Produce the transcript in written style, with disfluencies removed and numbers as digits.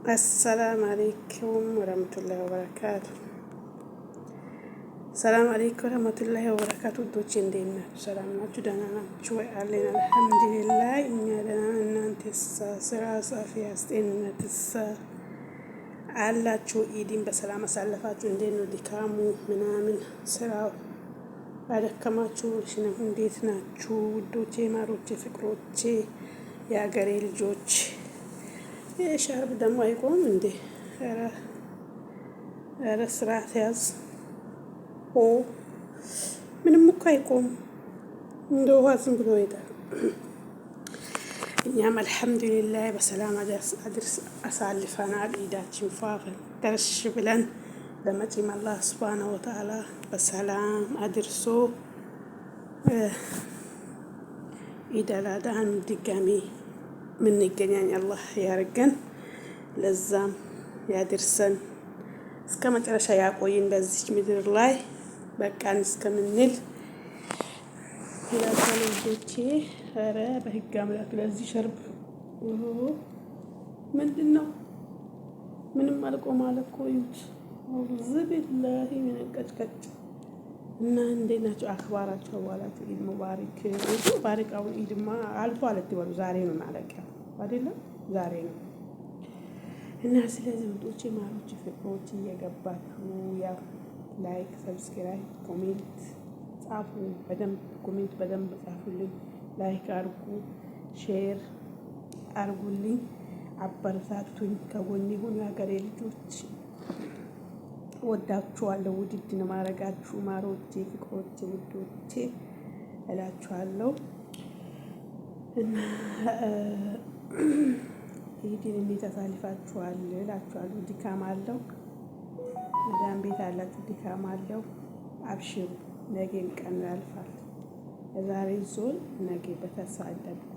السلام عليكم ورحمة الله وبركاته. السلام عليكم ورحمة الله وبركاته. دوتشين دينا سلام ناتو دانا شوي علينا الحمد لله إن دانا أنت سراسة في أستين تسا على شو إيدين بسلامة سلفاتو دينو ديكامو منامن سراو على كما شو شنو هنديتنا شو دوتشي ماروتشي فكروتشي يا غريل جوتش شعر بدم يقوم عندي على سرعة ياز هو من مكة يقوم عنده وزن بلويدا نعم الحمد لله بسلامة أدرس أسالف أنا على إيدات شنفاغن درس بلن لما تيم الله سبحانه وتعالى بسلام أدرسه إذا لا دهن دقامي من الجنان الله يا رجال لزام يا درسن اسكما ترى شيء عقوين بزيج مدير الله بكان اسكما النيل إلى كل جوتشي هرا بهجام لك لزي شرب من دنا من مالك ومالك كويت أعوذ بالله من الكتكت እና እንዴት ናችሁ አክባራችሁ ዋላችሁ ኢድ ሙባረክ ሙባረክ አሁን ኢድማ አልፏል ትበሉ ዛሬ ነው ማለቂያው አይደለም ዛሬ ነው እና ስለዚህ ወጦቼ ማሮች ፍቅሮች እየገባችሁ ያ ላይክ ሰብስክራይብ ኮሜንት ጻፉ በደንብ ኮሜንት በደንብ ጻፉልኝ ላይክ አድርጉ ሼር አድርጉልኝ አበረታቱኝ ከጎኔ ሁኑ የሀገሬ ልጆች ወዳችኋለሁ ውድድ ነው ማረጋችሁ ማሮቼ ፍቅሮቼ ውዶቼ እላችኋለሁ እና ኢድን እንዴት አሳልፋችኋል እላችኋለሁ ድካም አለው መዳም ቤት አላችሁ ድካም አለው አብሽሩ ነገም ቀን ያልፋል ዛሬ ዞል ነገ በተስፋ እንጠብቅ